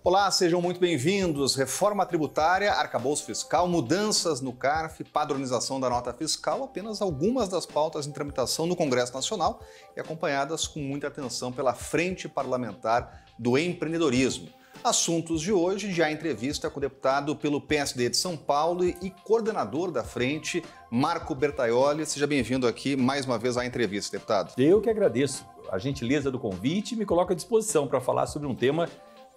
Olá, sejam muito bem-vindos. Reforma tributária, arcabouço fiscal, mudanças no CARF, padronização da nota fiscal, apenas algumas das pautas em tramitação no Congresso Nacional e acompanhadas com muita atenção pela Frente Parlamentar do Empreendedorismo. Assuntos de hoje, já a entrevista com o deputado pelo PSD de São Paulo e coordenador da frente, Marco Bertaioli. Seja bem-vindo aqui mais uma vez à entrevista, deputado. Eu que agradeço a gentileza do convite e me coloco à disposição para falar sobre um tema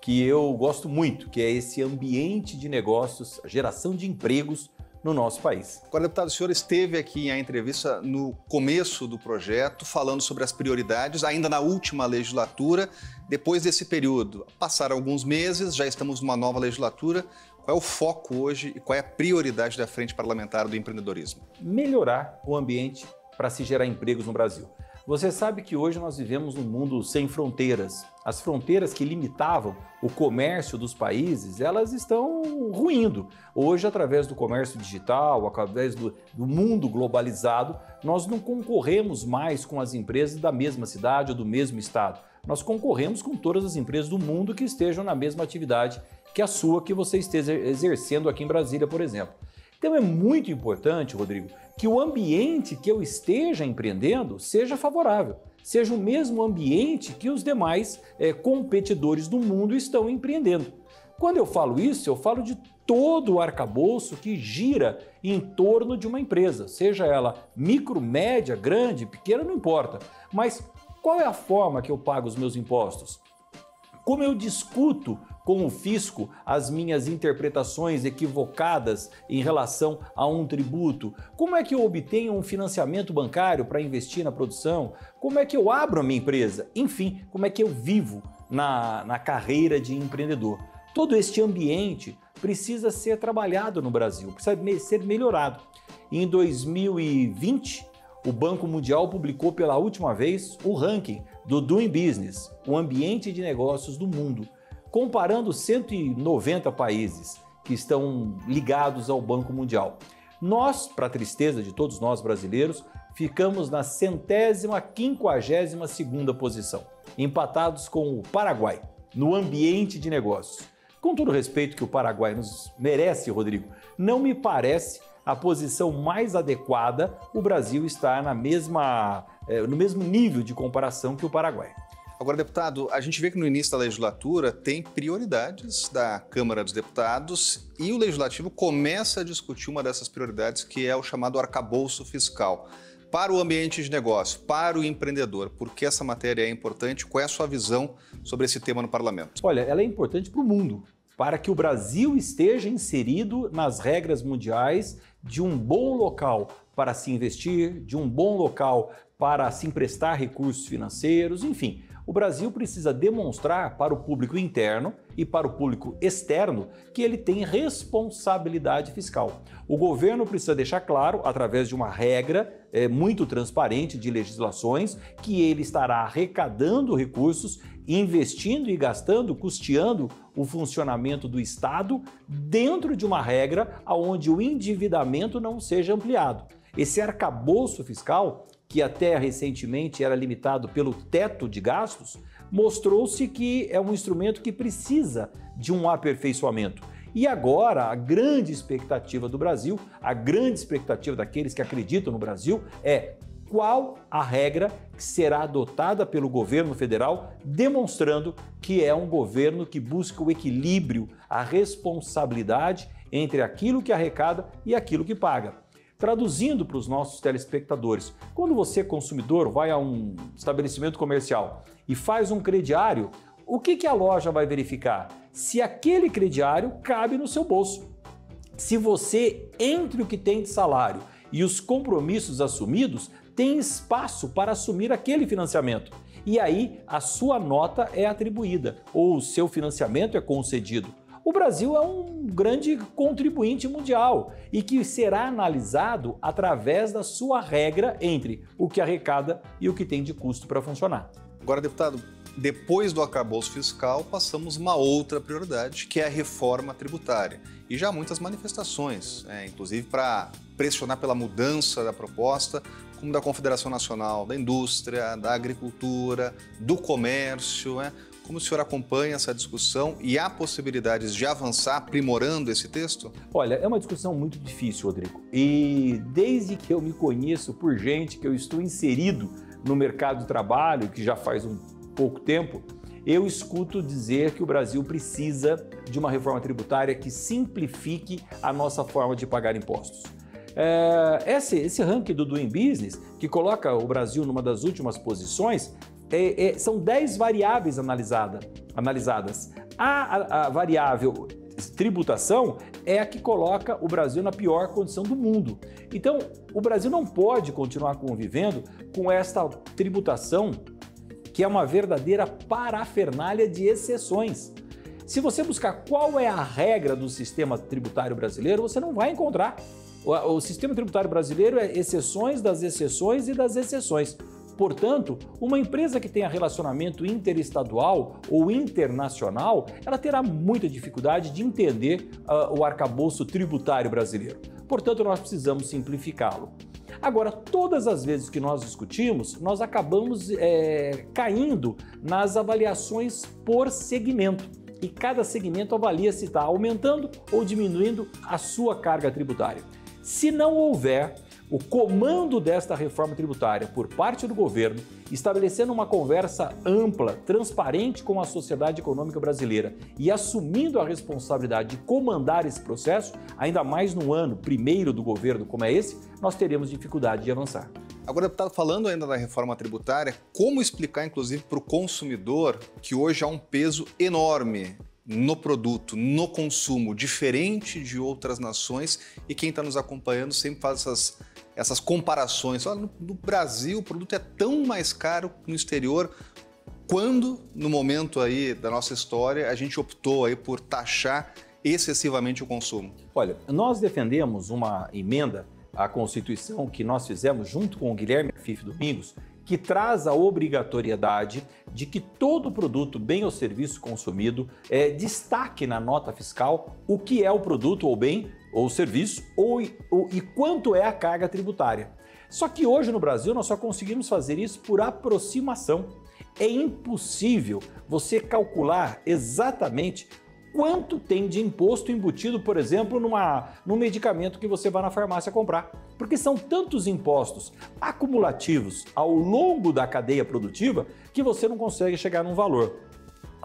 que eu gosto muito, que é esse ambiente de negócios, a geração de empregos no nosso país. Agora, deputado, o senhor esteve aqui em entrevista no começo do projeto, falando sobre as prioridades, ainda na última legislatura. Depois desse período, passaram alguns meses, já estamos numa nova legislatura. Qual é o foco hoje e qual é a prioridade da Frente Parlamentar do Empreendedorismo? Melhorar o ambiente para se gerar empregos no Brasil. Você sabe que hoje nós vivemos num mundo sem fronteiras. As fronteiras que limitavam o comércio dos países, elas estão ruindo. Hoje, através do comércio digital, através do mundo globalizado, nós não concorremos mais com as empresas da mesma cidade ou do mesmo estado. Nós concorremos com todas as empresas do mundo que estejam na mesma atividade que a sua, que você esteja exercendo aqui em Brasília, por exemplo. Então é muito importante, Rodrigo, que o ambiente que eu esteja empreendendo seja favorável, seja o mesmo ambiente que os demais competidores do mundo estão empreendendo. Quando eu falo isso, eu falo de todo o arcabouço que gira em torno de uma empresa, seja ela micro, média, grande, pequena, não importa. Mas qual é a forma que eu pago os meus impostos? Como eu discuto com o fisco as minhas interpretações equivocadas em relação a um tributo? Como é que eu obtenho um financiamento bancário para investir na produção? Como é que eu abro a minha empresa? Enfim, como é que eu vivo na carreira de empreendedor? Todo este ambiente precisa ser trabalhado no Brasil, precisa ser melhorado. Em 2020, o Banco Mundial publicou pela última vez o ranking do Doing Business, o ambiente de negócios do mundo, comparando 190 países que estão ligados ao Banco Mundial. Nós, para a tristeza de todos nós brasileiros, ficamos na 152ª posição, empatados com o Paraguai, no ambiente de negócios. Com todo o respeito que o Paraguai nos merece, Rodrigo, não me parece a posição mais adequada o Brasil está no mesmo nível de comparação que o Paraguai. Agora, deputado, a gente vê que no início da legislatura tem prioridades da Câmara dos Deputados e o Legislativo começa a discutir uma dessas prioridades, que é o chamado arcabouço fiscal. Para o ambiente de negócio, para o empreendedor, por que essa matéria é importante? Qual é a sua visão sobre esse tema no parlamento? Olha, ela é importante para o mundo, para que o Brasil esteja inserido nas regras mundiais de um bom local para se investir, de um bom local para se emprestar recursos financeiros, enfim. O Brasil precisa demonstrar para o público interno e para o público externo que ele tem responsabilidade fiscal. O governo precisa deixar claro, através de uma regra muito transparente de legislações, que ele estará arrecadando recursos, investindo e gastando, custeando o funcionamento do Estado dentro de uma regra onde o endividamento não seja ampliado. Esse arcabouço fiscal, que até recentemente era limitado pelo teto de gastos, mostrou-se que é um instrumento que precisa de um aperfeiçoamento. E agora, a grande expectativa do Brasil, a grande expectativa daqueles que acreditam no Brasil é qual a regra que será adotada pelo governo federal, demonstrando que é um governo que busca o equilíbrio, a responsabilidade entre aquilo que arrecada e aquilo que paga. Traduzindo para os nossos telespectadores, quando você, consumidor, vai a um estabelecimento comercial e faz um crediário, o que a loja vai verificar? Se aquele crediário cabe no seu bolso. Se você, entre o que tem de salário e os compromissos assumidos, tem espaço para assumir aquele financiamento. E aí a sua nota é atribuída ou o seu financiamento é concedido. O Brasil é um grande contribuinte mundial e que será analisado através da sua regra entre o que arrecada e o que tem de custo para funcionar. Agora, deputado, depois do arcabouço fiscal, passamos uma outra prioridade, que é a reforma tributária. E já há muitas manifestações, inclusive para pressionar pela mudança da proposta, como da Confederação Nacional da Indústria, da Agricultura, do Comércio. Como o senhor acompanha essa discussão e há possibilidades de avançar aprimorando esse texto? Olha, é uma discussão muito difícil, Rodrigo. E desde que eu me conheço por gente, que eu estou inserido no mercado de trabalho, que já faz um pouco tempo, eu escuto dizer que o Brasil precisa de uma reforma tributária que simplifique a nossa forma de pagar impostos. Esse ranking do Doing Business, que coloca o Brasil numa das últimas posições, são 10 variáveis analisadas. A variável tributação é a que coloca o Brasil na pior condição do mundo. Então, o Brasil não pode continuar convivendo com esta tributação que é uma verdadeira parafernália de exceções. Se você buscar qual é a regra do sistema tributário brasileiro, você não vai encontrar. O sistema tributário brasileiro é exceções das exceções e das exceções. Portanto, uma empresa que tenha relacionamento interestadual ou internacional, ela terá muita dificuldade de entender o arcabouço tributário brasileiro. Portanto, nós precisamos simplificá-lo. Agora, todas as vezes que nós discutimos, nós acabamos caindo nas avaliações por segmento. E cada segmento avalia se está aumentando ou diminuindo a sua carga tributária. Se não houver o comando desta reforma tributária por parte do governo, estabelecendo uma conversa ampla, transparente com a sociedade econômica brasileira e assumindo a responsabilidade de comandar esse processo, ainda mais no ano primeiro do governo como é esse, nós teremos dificuldade de avançar. Agora, deputado, falando ainda da reforma tributária, como explicar, inclusive, para o consumidor que hoje há um peso enorme no produto, no consumo, diferente de outras nações, e quem está nos acompanhando sempre faz essas comparações. Olha, no Brasil o produto é tão mais caro que no exterior, quando no momento aí da nossa história a gente optou aí por taxar excessivamente o consumo. Olha, nós defendemos uma emenda à Constituição que nós fizemos junto com o Guilherme Afif Domingos, que traz a obrigatoriedade de que todo produto, bem ou serviço consumido, destaque na nota fiscal o que é o produto ou bem ou serviço e quanto é a carga tributária. Só que hoje no Brasil nós só conseguimos fazer isso por aproximação. É impossível você calcular exatamente quanto tem de imposto embutido, por exemplo, num medicamento que você vai na farmácia comprar. Porque são tantos impostos acumulativos ao longo da cadeia produtiva que você não consegue chegar num valor.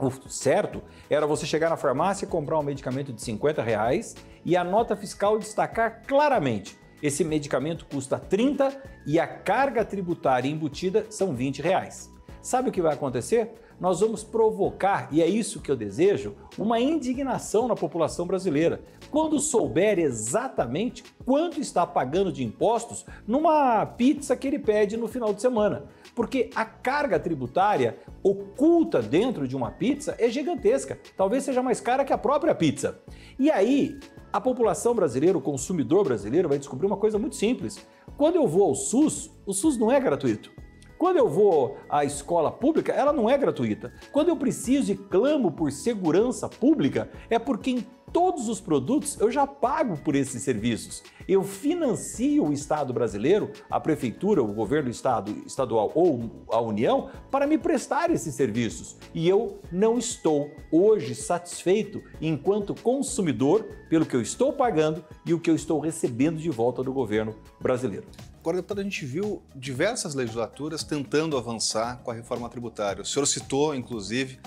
O certo era você chegar na farmácia e comprar um medicamento de R$50 e a nota fiscal destacar claramente: esse medicamento custa 30 e a carga tributária embutida são R$20. Sabe o que vai acontecer? Nós vamos provocar, e é isso que eu desejo, uma indignação na população brasileira, quando souber exatamente quanto está pagando de impostos numa pizza que ele pede no final de semana. Porque a carga tributária oculta dentro de uma pizza é gigantesca, talvez seja mais cara que a própria pizza. E aí, a população brasileira, o consumidor brasileiro vai descobrir uma coisa muito simples. Quando eu vou ao SUS, o SUS não é gratuito. Quando eu vou à escola pública, ela não é gratuita. Quando eu preciso e clamo por segurança pública, é porque em todos os produtos eu já pago por esses serviços. Eu financio o Estado brasileiro, a prefeitura, o governo estadual ou a União, para me prestar esses serviços. E eu não estou hoje satisfeito enquanto consumidor pelo que eu estou pagando e o que eu estou recebendo de volta do governo brasileiro. Agora, deputado, a gente viu diversas legislaturas tentando avançar com a reforma tributária. O senhor citou, inclusive,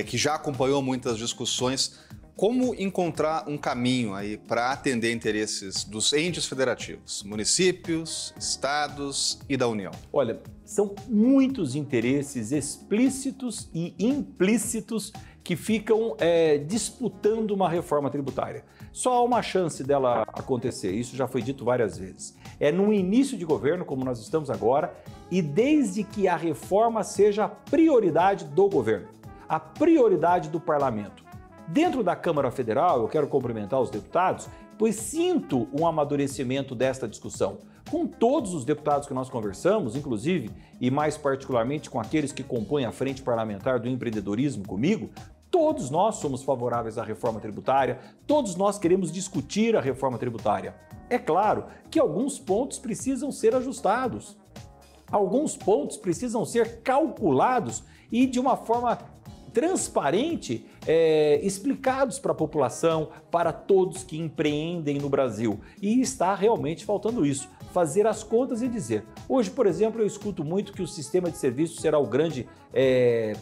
que já acompanhou muitas discussões. Como encontrar um caminho aí para atender interesses dos entes federativos, municípios, estados e da União? Olha, são muitos interesses explícitos e implícitos que ficam disputando uma reforma tributária. Só há uma chance dela acontecer, isso já foi dito várias vezes. É no início de governo, como nós estamos agora, e desde que a reforma seja a prioridade do governo, a prioridade do parlamento. Dentro da Câmara Federal, eu quero cumprimentar os deputados, pois sinto um amadurecimento desta discussão. Com todos os deputados que nós conversamos, inclusive, e mais particularmente com aqueles que compõem a Frente Parlamentar do Empreendedorismo comigo, todos nós somos favoráveis à reforma tributária, todos nós queremos discutir a reforma tributária. É claro que alguns pontos precisam ser ajustados, alguns pontos precisam ser calculados e de uma forma transparente, explicados para a população, para todos que empreendem no Brasil. E está realmente faltando isso, fazer as contas e dizer. Hoje, por exemplo, eu escuto muito que o sistema de serviços será o grande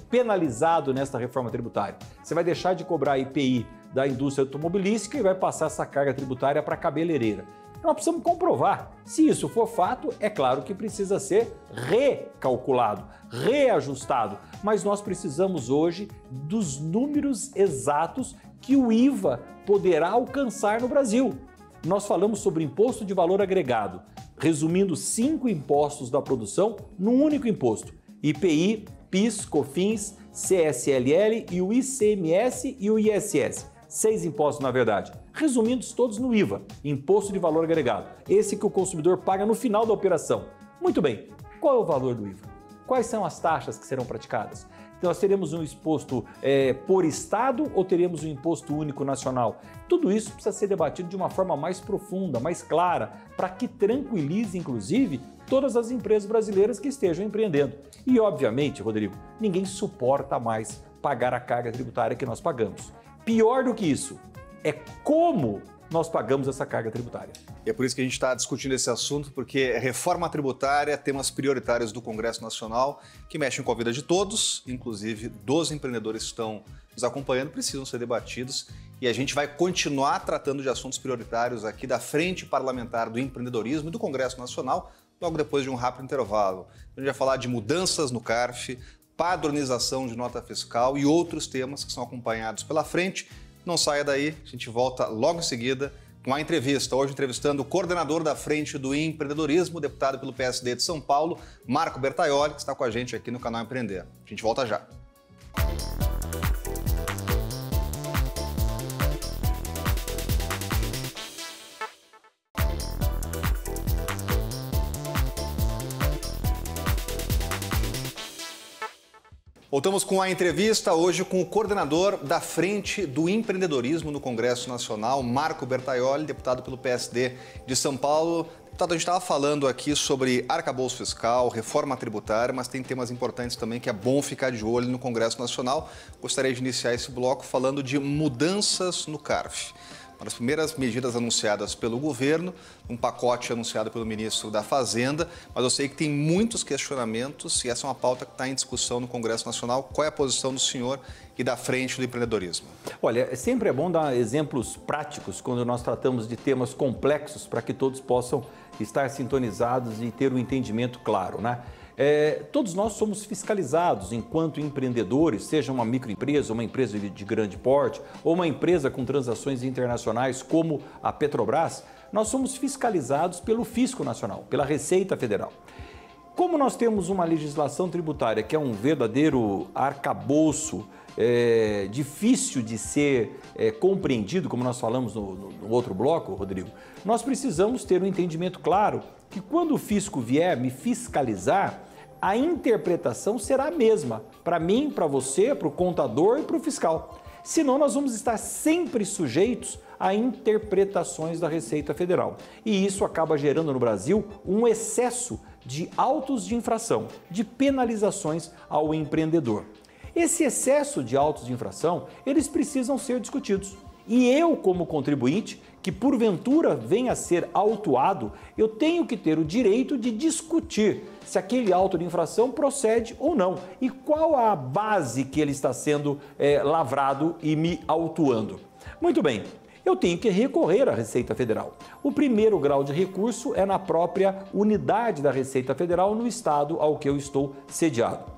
penalizado nesta reforma tributária. Você vai deixar de cobrar IPI da indústria automobilística e vai passar essa carga tributária para a cabeleireira. Nós precisamos comprovar. Se isso for fato, é claro que precisa ser recalculado, reajustado. Mas nós precisamos hoje dos números exatos que o IVA poderá alcançar no Brasil. Nós falamos sobre imposto de valor agregado, resumindo 5 impostos da produção num único imposto: IPI, PIS, COFINS, CSLL e o ICMS e o ISS. 6 impostos, na verdade, resumidos todos no IVA, Imposto de Valor Agregado, esse que o consumidor paga no final da operação. Muito bem, qual é o valor do IVA? Quais são as taxas que serão praticadas? Então, nós teremos um imposto por estado ou teremos um imposto único nacional? Tudo isso precisa ser debatido de uma forma mais profunda, mais clara, para que tranquilize, inclusive, todas as empresas brasileiras que estejam empreendendo. E, obviamente, Rodrigo, ninguém suporta mais pagar a carga tributária que nós pagamos. Pior do que isso, é como nós pagamos essa carga tributária. E é por isso que a gente está discutindo esse assunto, porque reforma tributária, temas prioritários do Congresso Nacional, que mexem com a vida de todos, inclusive dos empreendedores que estão nos acompanhando, precisam ser debatidos. E a gente vai continuar tratando de assuntos prioritários aqui da Frente Parlamentar do Empreendedorismo e do Congresso Nacional, logo depois de um rápido intervalo. A gente vai falar de mudanças no CARF, padronização de nota fiscal e outros temas que são acompanhados pela frente. Não saia daí, a gente volta logo em seguida com a entrevista. Hoje entrevistando o coordenador da Frente do Empreendedorismo, deputado pelo PSD de São Paulo, Marco Bertaioli, que está com a gente aqui no canal Empreender. A gente volta já. Voltamos com a entrevista hoje com o coordenador da Frente do Empreendedorismo no Congresso Nacional, Marco Bertaioli, deputado pelo PSD de São Paulo. Deputado, a gente estava falando aqui sobre arcabouço fiscal, reforma tributária, mas tem temas importantes também que é bom ficar de olho no Congresso Nacional. Gostaria de iniciar esse bloco falando de mudanças no CARF. Uma das primeiras medidas anunciadas pelo governo, um pacote anunciado pelo ministro da Fazenda, mas eu sei que tem muitos questionamentos e essa é uma pauta que está em discussão no Congresso Nacional. Qual é a posição do senhor e da Frente do Empreendedorismo? Olha, sempre é bom dar exemplos práticos quando nós tratamos de temas complexos para que todos possam estar sintonizados e ter um entendimento claro, né? Todos nós somos fiscalizados enquanto empreendedores, seja uma microempresa, uma empresa de grande porte ou uma empresa com transações internacionais como a Petrobras, nós somos fiscalizados pelo Fisco Nacional, pela Receita Federal. Como nós temos uma legislação tributária que é um verdadeiro arcabouço, difícil de ser compreendido, como nós falamos no outro bloco, Rodrigo, nós precisamos ter um entendimento claro que quando o fisco vier me fiscalizar, a interpretação será a mesma para mim, para você, para o contador e para o fiscal. Senão nós vamos estar sempre sujeitos a interpretações da Receita Federal. E isso acaba gerando no Brasil um excesso de autos de infração, de penalizações ao empreendedor. Esse excesso de autos de infração, eles precisam ser discutidos. E eu, como contribuinte, que porventura venha a ser autuado, eu tenho que ter o direito de discutir se aquele auto de infração procede ou não e qual a base que ele está sendo lavrado e me autuando. Muito bem, eu tenho que recorrer à Receita Federal. O primeiro grau de recurso é na própria unidade da Receita Federal no estado ao que eu estou sediado.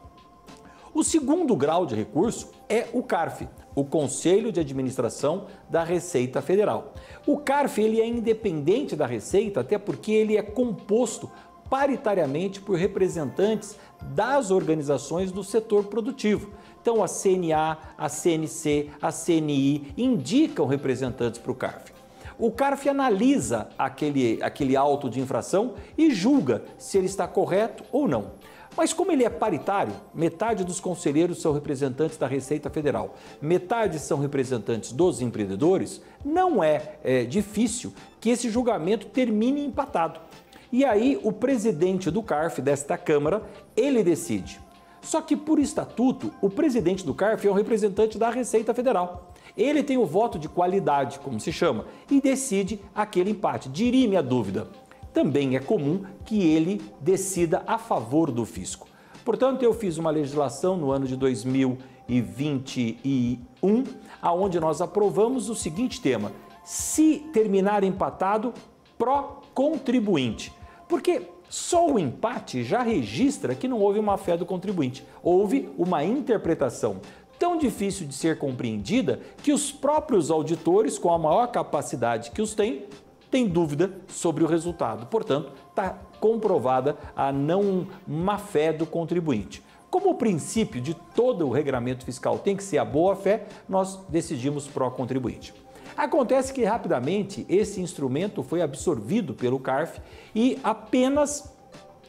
O segundo grau de recurso é o CARF, o Conselho de Administração da Receita Federal. O CARF ele é independente da Receita, até porque ele é composto paritariamente por representantes das organizações do setor produtivo. Então a CNA, a CNC, a CNI indicam representantes para o CARF. O CARF analisa aquele auto de infração e julga se ele está correto ou não. Mas como ele é paritário, metade dos conselheiros são representantes da Receita Federal, metade são representantes dos empreendedores, não é difícil que esse julgamento termine empatado. E aí o presidente do CARF, desta Câmara, ele decide. Só que, por estatuto, o presidente do CARF é um representante da Receita Federal. Ele tem o voto de qualidade, como se chama, e decide aquele empate. Dirime a dúvida. Também é comum que ele decida a favor do fisco. Portanto, eu fiz uma legislação no ano de 2021, onde nós aprovamos o seguinte tema: se terminar empatado, pró-contribuinte. Porque só o empate já registra que não houve má-fé do contribuinte. Houve uma interpretação tão difícil de ser compreendida que os próprios auditores, com a maior capacidade que os têm dúvida sobre o resultado. Portanto, está comprovada a não má-fé do contribuinte. Como o princípio de todo o regramento fiscal tem que ser a boa-fé, nós decidimos pró-contribuinte. Acontece que rapidamente esse instrumento foi absorvido pelo CARF e apenas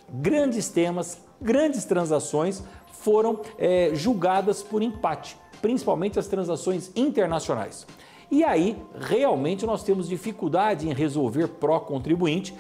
grandes temas, grandes transações foram julgadas por empate, principalmente as transações internacionais. E aí, realmente, nós temos dificuldade em resolver pró-contribuinte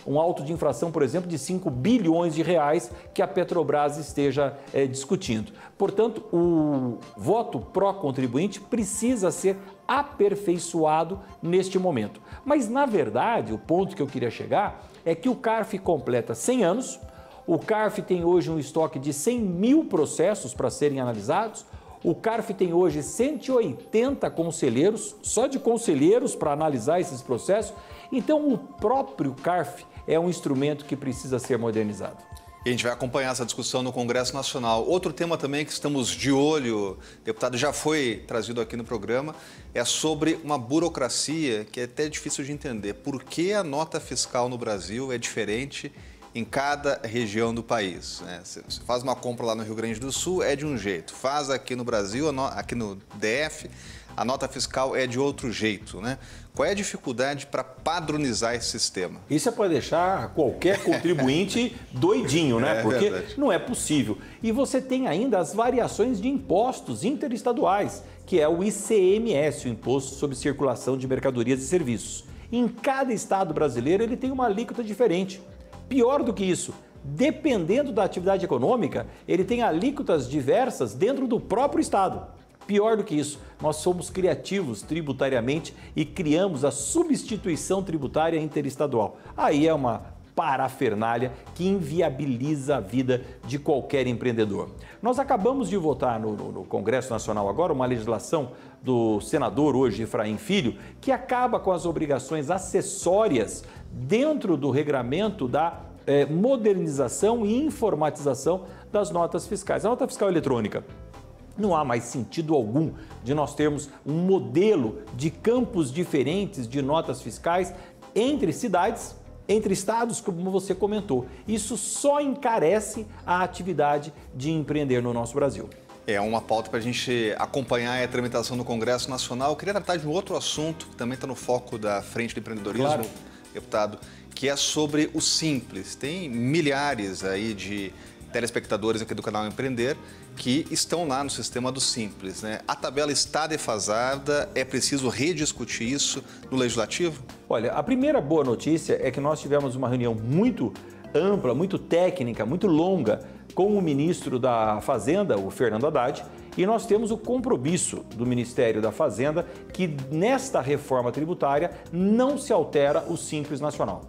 um auto de infração, por exemplo, de 5 bilhões de reais que a Petrobras esteja discutindo. Portanto, o voto pró-contribuinte precisa ser aperfeiçoado neste momento. Mas, na verdade, o ponto que eu queria chegar é que o CARF completa 100 anos, o CARF tem hoje um estoque de 100 mil processos para serem analisados. O CARF tem hoje 180 conselheiros, só de conselheiros para analisar esses processos. Então, o próprio CARF é um instrumento que precisa ser modernizado. E a gente vai acompanhar essa discussão no Congresso Nacional. Outro tema também que estamos de olho, deputado, já foi trazido aqui no programa, é sobre uma burocracia que é até difícil de entender. Por que a nota fiscal no Brasil é diferente em cada região do país, né? Você faz uma compra lá no Rio Grande do Sul, é de um jeito. Faz aqui no Brasil, aqui no DF, a nota fiscal é de outro jeito, né? Qual é a dificuldade para padronizar esse sistema? Isso é para deixar qualquer contribuinte doidinho, né? Porque verdade. Não é possível. E você tem ainda as variações de impostos interestaduais, que é o ICMS, o Imposto sobre Circulação de Mercadorias e Serviços. Em cada estado brasileiro ele tem uma alíquota diferente. Pior do que isso, dependendo da atividade econômica, ele tem alíquotas diversas dentro do próprio estado. Pior do que isso, nós somos criativos tributariamente e criamos a substituição tributária interestadual. Aí é uma parafernália que inviabiliza a vida de qualquer empreendedor. Nós acabamos de votar no Congresso Nacional agora uma legislação do senador hoje, Efraim Filho, que acaba com as obrigações acessórias dentro do regramento da modernização e informatização das notas fiscais. A nota fiscal eletrônica. Não há mais sentido algum de nós termos um modelo de campos diferentes de notas fiscais entre cidades, entre estados, como você comentou. Isso só encarece a atividade de empreender no nosso Brasil. É uma pauta para a gente acompanhar a tramitação no Congresso Nacional. Eu queria tratar de um outro assunto que também está no foco da Frente do Empreendedorismo, claro, deputado, que é sobre o Simples. Tem milhares aí de telespectadores aqui do canal Empreender que estão lá no sistema do Simples, né? A tabela está defasada, é preciso rediscutir isso no Legislativo? Olha, a primeira boa notícia é que nós tivemos uma reunião muito ampla, muito técnica, muito longa com o ministro da Fazenda, o Fernando Haddad, e nós temos o compromisso do Ministério da Fazenda que nesta reforma tributária não se altera o Simples Nacional.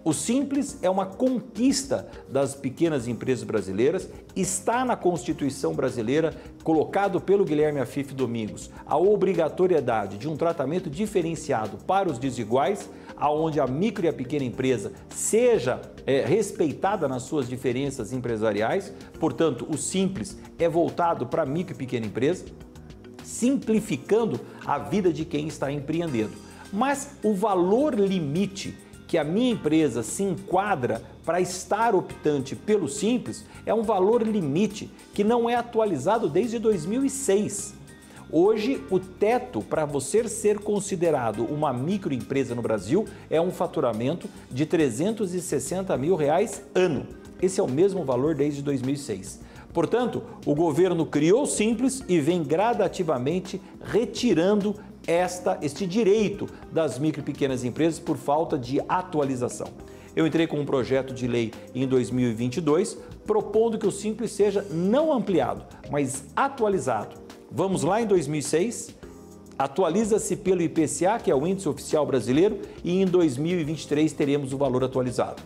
O Simples é uma conquista das pequenas empresas brasileiras, está na Constituição brasileira, colocado pelo Guilherme Afif Domingos, a obrigatoriedade de um tratamento diferenciado para os desiguais, aonde a micro e a pequena empresa seja respeitada nas suas diferenças empresariais. Portanto, o Simples é voltado para a micro e pequena empresa, simplificando a vida de quem está empreendendo. Mas o valor limite que a minha empresa se enquadra para estar optante pelo Simples é um valor limite que não é atualizado desde 2006. Hoje, o teto para você ser considerado uma microempresa no Brasil é um faturamento de R$ 360 mil ano. Esse é o mesmo valor desde 2006. Portanto, o governo criou o Simples e vem gradativamente retirando este direito das micro e pequenas empresas por falta de atualização. Eu entrei com um projeto de lei em 2022, propondo que o Simples seja não ampliado, mas atualizado. Vamos lá em 2006, atualiza-se pelo IPCA, que é o Índice Oficial Brasileiro, e em 2023 teremos o valor atualizado.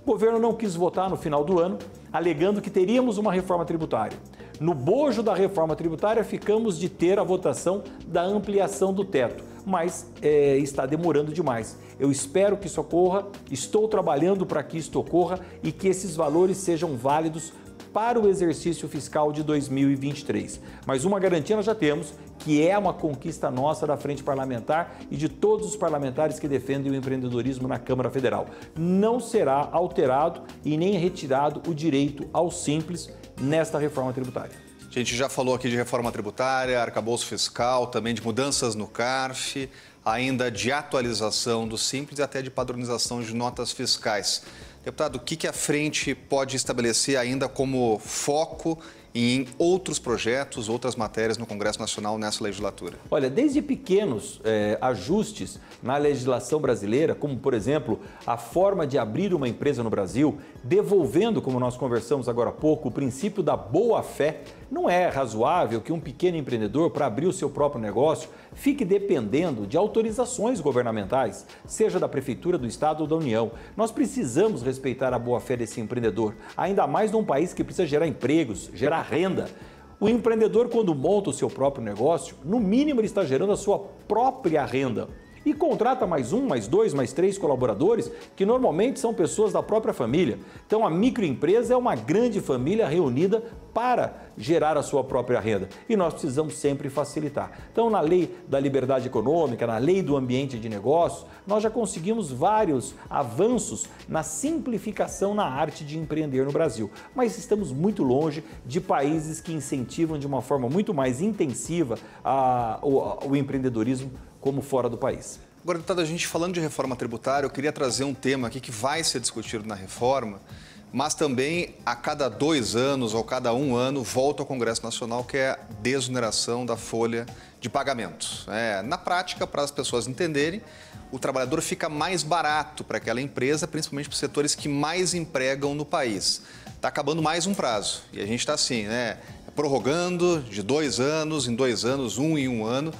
O governo não quis votar no final do ano, alegando que teríamos uma reforma tributária. No bojo da reforma tributária, ficamos de ter a votação da ampliação do teto, mas está demorando demais. Eu espero que isso ocorra, estou trabalhando para que isso ocorra e que esses valores sejam válidos para o exercício fiscal de 2023. Mas uma garantia nós já temos, que é uma conquista nossa da Frente Parlamentar e de todos os parlamentares que defendem o empreendedorismo na Câmara Federal. Não será alterado e nem retirado o direito ao Simples nesta reforma tributária. A gente já falou aqui de reforma tributária, arcabouço fiscal, também de mudanças no CARF, ainda de atualização do Simples e até de padronização de notas fiscais. Deputado, o que a frente pode estabelecer ainda como foco em outros projetos, outras matérias no Congresso Nacional nessa legislatura? Olha, desde pequenos ajustes na legislação brasileira, como, por exemplo, a forma de abrir uma empresa no Brasil, devolvendo, como nós conversamos agora há pouco, o princípio da boa-fé. Não é razoável que um pequeno empreendedor, para abrir o seu próprio negócio, fique dependendo de autorizações governamentais, seja da Prefeitura, do Estado ou da União. Nós precisamos respeitar a boa-fé desse empreendedor, ainda mais num país que precisa gerar empregos, gerar renda. O empreendedor, quando monta o seu próprio negócio, no mínimo ele está gerando a sua própria renda. E contrata mais um, mais dois, mais três colaboradores, que normalmente são pessoas da própria família. Então a microempresa é uma grande família reunida para gerar a sua própria renda. E nós precisamos sempre facilitar. Então na lei da liberdade econômica, na lei do ambiente de negócios, nós já conseguimos vários avanços na simplificação na arte de empreender no Brasil. Mas estamos muito longe de países que incentivam de uma forma muito mais intensiva o empreendedorismo como fora do país. Agora, deputado, a gente falando de reforma tributária, eu queria trazer um tema aqui que vai ser discutido na reforma, mas também a cada 2 anos ou cada 1 ano volta ao Congresso Nacional, que é a desoneração da folha de pagamento. Na prática, para as pessoas entenderem, o trabalhador fica mais barato para aquela empresa, principalmente para os setores que mais empregam no país. Está acabando mais um prazo e a gente está assim, prorrogando de 2 anos em 2 anos, 1 em 1 ano.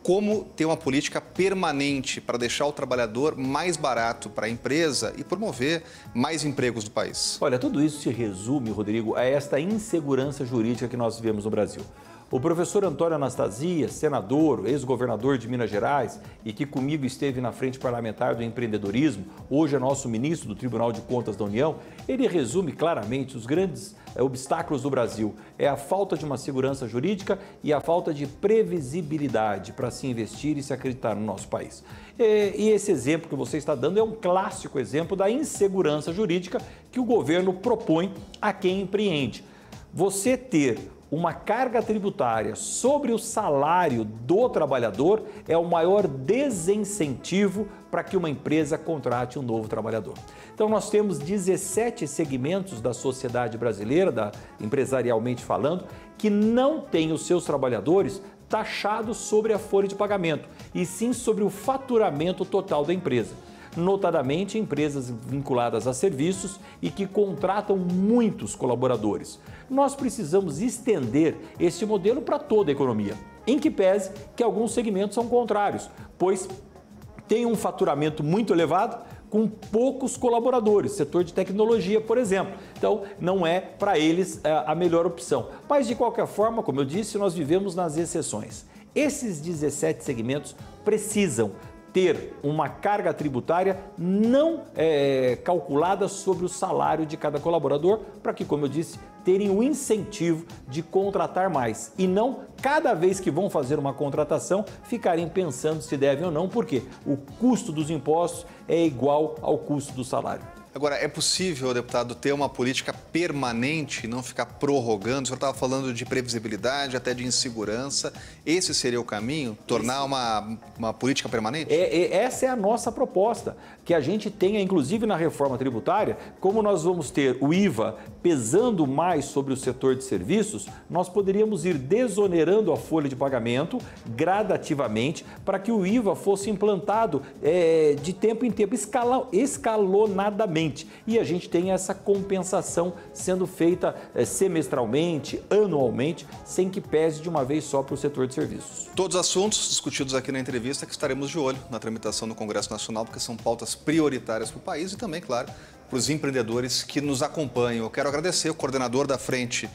Como ter uma política permanente para deixar o trabalhador mais barato para a empresa e promover mais empregos no país? Olha, tudo isso se resume, Rodrigo, a esta insegurança jurídica que nós vivemos no Brasil. O professor Antônio Anastasia, senador, ex-governador de Minas Gerais e que comigo esteve na frente parlamentar do empreendedorismo, hoje é nosso ministro do Tribunal de Contas da União, ele resume claramente os grandes obstáculos do Brasil. É a falta de uma segurança jurídica e a falta de previsibilidade para se investir e se acreditar no nosso país. E esse exemplo que você está dando é um clássico exemplo da insegurança jurídica que o governo propõe a quem empreende. Você ter uma carga tributária sobre o salário do trabalhador é o maior desincentivo para que uma empresa contrate um novo trabalhador. Então nós temos 17 segmentos da sociedade brasileira, empresarialmente falando, que não têm os seus trabalhadores taxados sobre a folha de pagamento, e sim sobre o faturamento total da empresa. Notadamente empresas vinculadas a serviços e que contratam muitos colaboradores. Nós precisamos estender esse modelo para toda a economia, em que pese que alguns segmentos são contrários, pois tem um faturamento muito elevado com poucos colaboradores, setor de tecnologia, por exemplo. Então, não é para eles a melhor opção. Mas, de qualquer forma, como eu disse, nós vivemos nas exceções. Esses 17 segmentos precisam ter uma carga tributária não calculada sobre o salário de cada colaborador, para que, como eu disse, terem o incentivo de contratar mais e não, cada vez que vão fazer uma contratação, ficarem pensando se devem ou não, porque o custo dos impostos é igual ao custo do salário. Agora, é possível, deputado, ter uma política permanente e não ficar prorrogando? O senhor estava falando de previsibilidade, até de insegurança. Esse seria o caminho? Tornar uma política permanente? Essa é a nossa proposta, que a gente tenha, inclusive na reforma tributária, como nós vamos ter o IVA pesando mais sobre o setor de serviços, nós poderíamos ir desonerando a folha de pagamento gradativamente para que o IVA fosse implantado de tempo em tempo, escalonadamente. E a gente tem essa compensação sendo feita semestralmente, anualmente, sem que pese de uma vez só para o setor de serviços. Todos os assuntos discutidos aqui na entrevista que estaremos de olho na tramitação no Congresso Nacional, porque são pautas prioritárias para o país e também, claro, para os empreendedores que nos acompanham. Eu quero agradecer o coordenador da Frente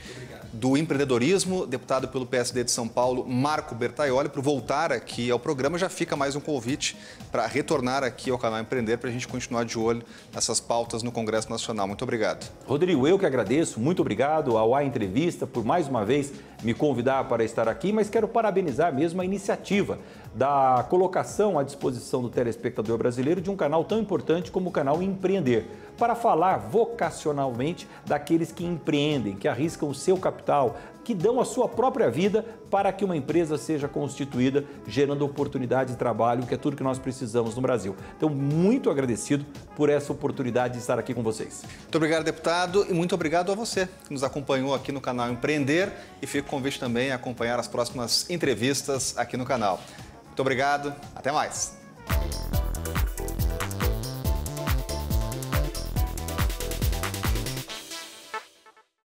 do Empreendedorismo, deputado pelo PSD de São Paulo, Marco Bertaioli, por voltar aqui ao programa. Já fica mais um convite para retornar aqui ao canal Empreender, para a gente continuar de olho nessas pautas no Congresso Nacional. Muito obrigado. Rodrigo, eu que agradeço. Muito obrigado ao A Entrevista por mais uma vez me convidar para estar aqui, mas quero parabenizar mesmo a iniciativa da colocação à disposição do telespectador brasileiro de um canal tão importante como o canal Empreender, para falar vocacionalmente daqueles que empreendem, que arriscam o seu capital, que dão a sua própria vida para que uma empresa seja constituída, gerando oportunidade de trabalho, que é tudo que nós precisamos no Brasil. Então, muito agradecido por essa oportunidade de estar aqui com vocês. Muito obrigado, deputado, e muito obrigado a você que nos acompanhou aqui no canal Empreender, e fica o convite também a acompanhar as próximas entrevistas aqui no canal. Muito obrigado, até mais.